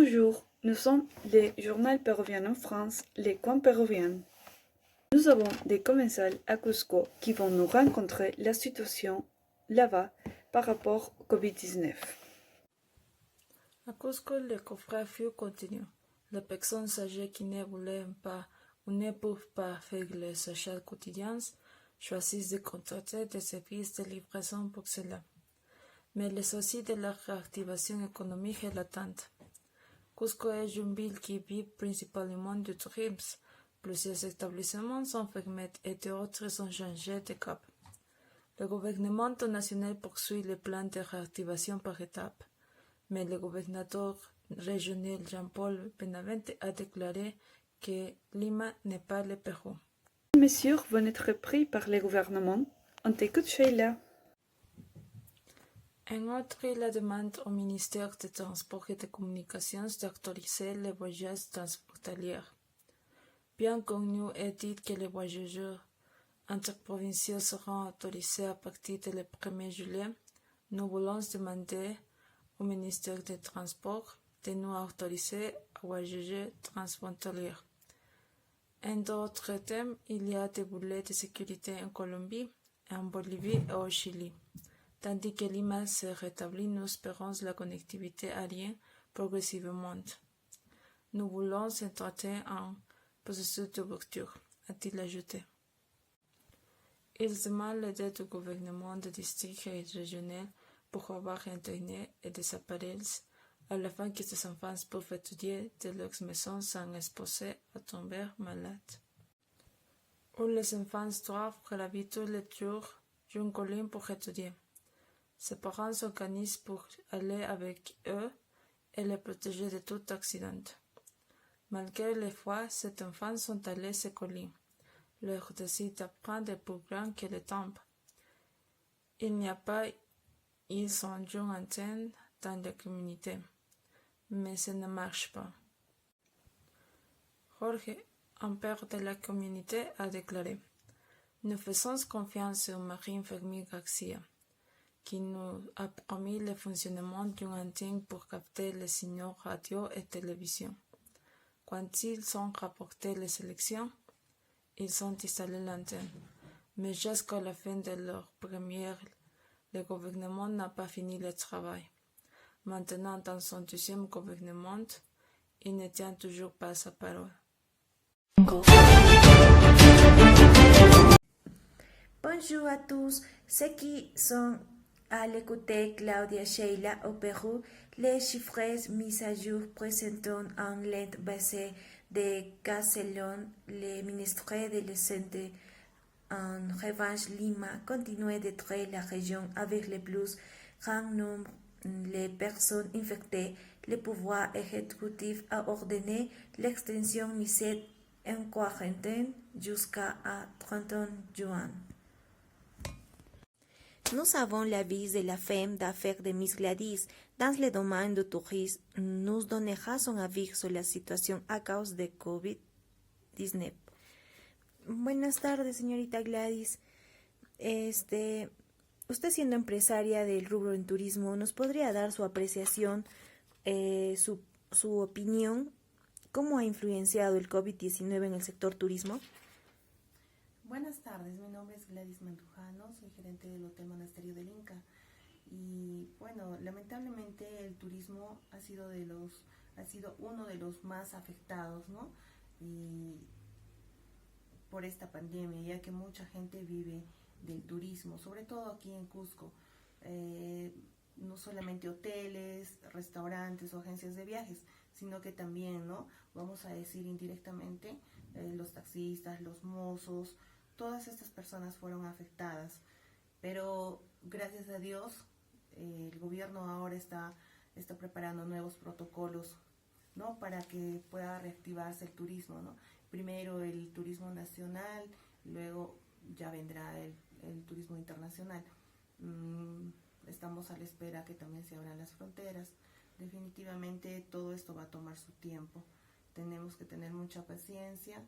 Bonjour, nous sommes le journal péruvien en France, Les Coins péruviens. Nous avons des comensales à Cusco qui vont nous rencontrer la situation là-bas par rapport au Covid-19. À Cusco, le couvre-feu continue. Les personnes âgées qui ne voulaient pas ou ne peuvent pas faire les achats quotidiens choisissent de contracter des services de livraison pour cela. Mais les soucis de la réactivation économique est latente. Cusco est une ville qui vit principalement du tourisme. Plusieurs établissements sont fermés et d'autres ont changé de cap. Le gouvernement national poursuit le plan de réactivation par étapes, mais le gouverneur régional Jean-Paul Benavente a déclaré que Lima n'est pas le Pérou. Quelles mesures vont être prises par le gouvernement? On t'écoute, Sheila. En outre, la demande au ministère des Transports et des Communications d'autoriser les voyages transfrontaliers. Bien connu est dit que les voyageurs interprovinciaux seront autorisés à partir du 1er juillet. Nous voulons demander au ministère des Transports de nous autoriser à voyager transfrontaliers. En d'autres termes, il y a des boulets de sécurité en Colombie, en Bolivie et au Chili. Tandis que Lima se rétablit, nous espérons la connectivité aérienne progressivement. Nous voulons entrer en processus d'ouverture, a-t-il ajouté. Il demande l'aide du gouvernement de district et régional pour avoir Internet et des appareils à la fin que ces enfants peuvent étudier de leurs maisons sans exposer à tomber malades. Où les enfants doivent relaver tous les jours d'une colline pour étudier. Ses parents s'organisent pour aller avec eux et les protéger de tout accident. Malgré les fois, ces enfants sont allés se coller. Leur désir d'apprendre est plus grand que le temps. Il n'y a pas ils sont une antenne dans la communauté, mais ça ne marche pas. Jorge, un père de la communauté, a déclaré: nous faisons confiance au Marine Fermi Garcia, qui nous a promis le fonctionnement d'une antenne pour capter les signaux radio et télévision. Quand ils ont rapporté les élections, ils ont installé l'antenne, mais jusqu'à la fin de leur première, le gouvernement n'a pas fini le travail. Maintenant, dans son deuxième gouvernement, il ne tient toujours pas sa parole. Bonjour à tous, ceux qui sont à l'écouter Claudia Sheila au Pérou. Les chiffres mis à jour présentent un lent basé de cas selon le ministère de la Santé. En revanche, Lima continue d'être la région avec le plus grand nombre de personnes infectées. Le pouvoir exécutif a ordonné l'extension mise en quarantaine jusqu'à 31 juin. Nous avons l'avis de la femme d'affaires de Miss Gladys dans le domaine du tourisme. Nous donnera son avis sur la situación a causa de COVID-19. Buenas tardes, señorita Gladys. Usted siendo empresaria del rubro en turismo, ¿nos podría dar su apreciación, su opinión, cómo ha influenciado el COVID-19 en el sector turismo? Buenas tardes, mi nombre es Gladys Mandujano, soy gerente del Hotel Monasterio del Inca. Y bueno, lamentablemente el turismo ha sido uno de los más afectados, ¿no? Por esta pandemia, ya que mucha gente vive del turismo, sobre todo aquí en Cusco. No solamente hoteles, restaurantes o agencias de viajes, sino que también, ¿no? Vamos a decir indirectamente, los taxistas, los mozos, todas estas personas fueron afectadas. Pero gracias a Dios, el gobierno ahora está preparando nuevos protocolos, ¿no? Para que pueda reactivarse el turismo, ¿no? Primero el turismo nacional, luego ya vendrá el turismo internacional. Estamos a la espera que también se abran las fronteras. Definitivamente todo esto va a tomar su tiempo. Tenemos que tener mucha paciencia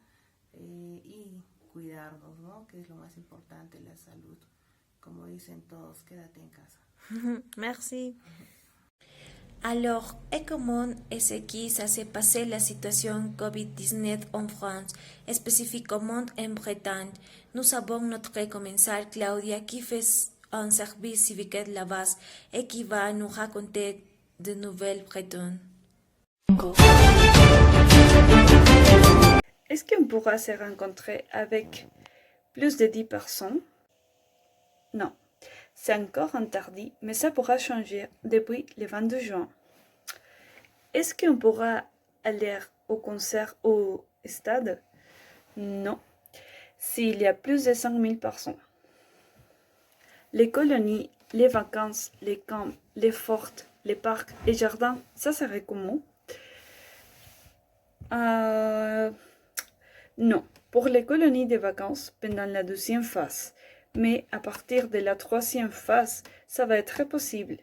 y cuidarnos, ¿no? Que es lo más importante, la salud. Como dicen todos, quédate en casa. Merci. Alors, et comment est-ce que ça s'est passé la situation COVID-19 en France, spécifiquement en Bretagne? Nous avons notre commensale Claudia qui fait un service civique là-bas et qui va nous raconter de nouvelles bretonnes. Est-ce qu'on pourra se rencontrer avec plus de 10 personnes? Non, c'est encore interdit, mais ça pourra changer depuis le 22 juin. Est-ce qu'on pourra aller au concert au stade? Non, s'il y a plus de 5000 personnes. Les colonies, les vacances, les camps, les forts, les parcs et jardins, ça serait comment? Non, pour les colonies de vacances pendant la deuxième phase, mais à partir de la troisième phase, ça va être possible.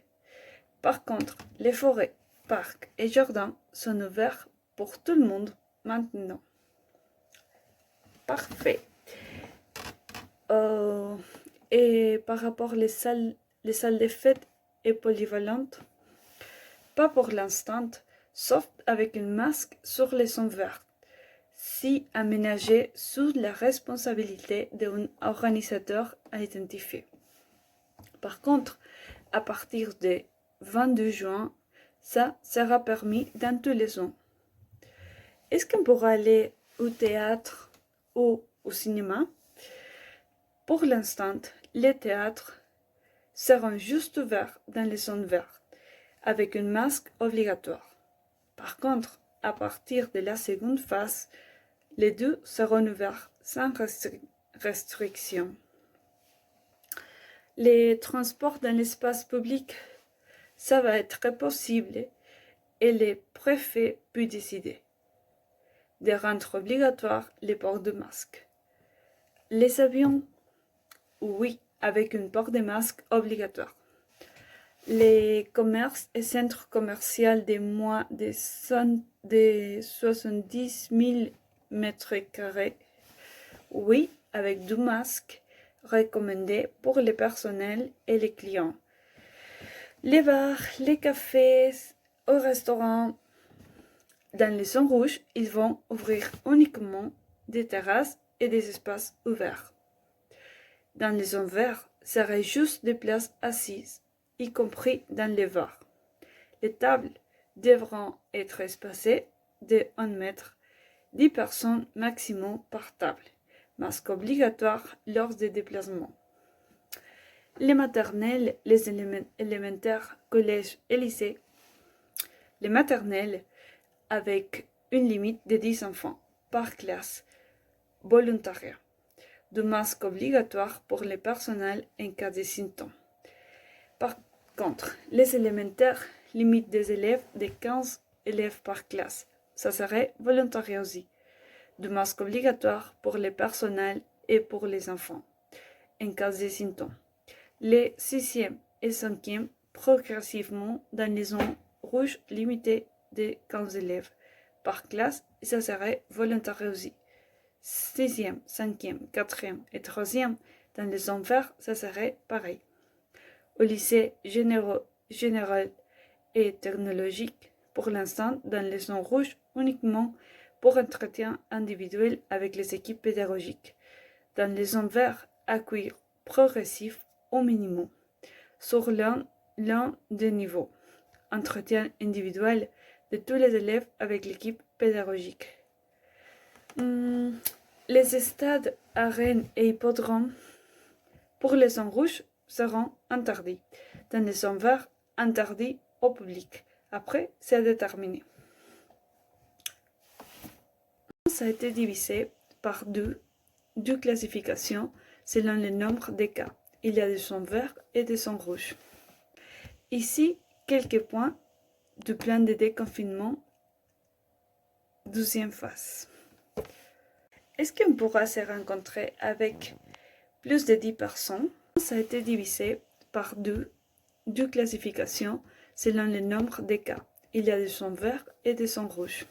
Par contre, les forêts, parcs et jardins sont ouverts pour tout le monde maintenant. Parfait. Et par rapport aux salles de fête et polyvalentes, pas pour l'instant, sauf avec un masque sur les zones vertes, si aménagé sous la responsabilité d'un organisateur à identifier. Par contre, à partir du 22 juin, ça sera permis dans tous les zones. Est-ce qu'on pourra aller au théâtre ou au cinéma? Pour l'instant, les théâtres seront juste ouverts dans les zones vertes, avec un masque obligatoire. Par contre, à partir de la seconde phase, les deux seront ouverts sans restriction. Les transports dans l'espace public, ça va être possible et les préfets peuvent décider de rendre obligatoire les ports de masque. Les avions, oui, avec une port de masque obligatoire. Les commerces et centres commerciaux de moins de 70 000 mètres carrés, oui, avec du masque recommandé pour le personnel et les clients. Les bars, les cafés, au restaurant, dans les zones rouges, ils vont ouvrir uniquement des terrasses et des espaces ouverts. Dans les zones vertes, seraient juste des places assises, y compris dans les bars. Les tables devront être espacées de 1 mètre, 10 personnes maximum par table, masque obligatoire lors des déplacements. Les maternelles, les élémentaires, collèges et lycées. Les maternelles avec une limite de 10 enfants par classe, volontariat. Du masque obligatoire pour le personnel en cas de symptômes. Par contre, les élémentaires, limite des élèves de 15 élèves par classe. Ça serait volontariat aussi. Du masque obligatoire pour le personnel et pour les enfants, en cas de symptômes. Les 6e et 5e, progressivement dans les zones rouges limitées de 15 élèves par classe, ça serait volontariat aussi. 6e, 5e, 4e et 3e, dans les zones vertes, ça serait pareil. Au lycée général et technologique, pour l'instant, dans les zones rouges, uniquement pour entretien individuel avec les équipes pédagogiques. Dans les zones vertes, accueil progressif au minimum, sur l'un des niveaux. Entretien individuel de tous les élèves avec l'équipe pédagogique. Les stades, arènes et hippodromes pour les zones rouges seront interdits. Dans les zones vertes, interdits au public. Après, c'est à déterminer. Ça a été divisé par deux classifications selon le nombre de cas. Il y a des zones vertes et des zones rouges. Ici, quelques points du plan de déconfinement 12e phase. Est-ce qu'on pourra se rencontrer avec plus de 10 personnes? Ça a été divisé par deux classifications selon le nombre de cas. Il y a des zones vertes et des zones rouges.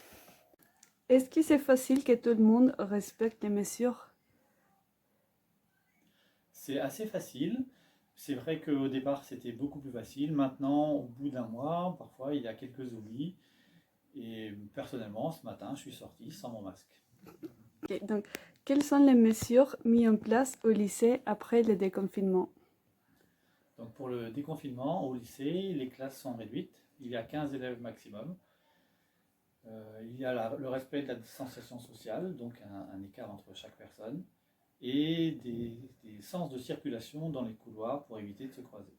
Est-ce que c'est facile que tout le monde respecte les mesures? C'est assez facile, C'est vrai qu'au départ, c'était beaucoup plus facile. Maintenant, au bout d'un mois, parfois, il y a quelques oublis. Et personnellement, ce matin, je suis sorti sans mon masque. Ok, donc, quelles sont les mesures mises en place au lycée après le déconfinement? Donc pour le déconfinement, au lycée, les classes sont réduites. Il y a 15 élèves maximum. Il y a le respect de la distanciation sociale, donc un écart entre chaque personne, et des sens de circulation dans les couloirs pour éviter de se croiser.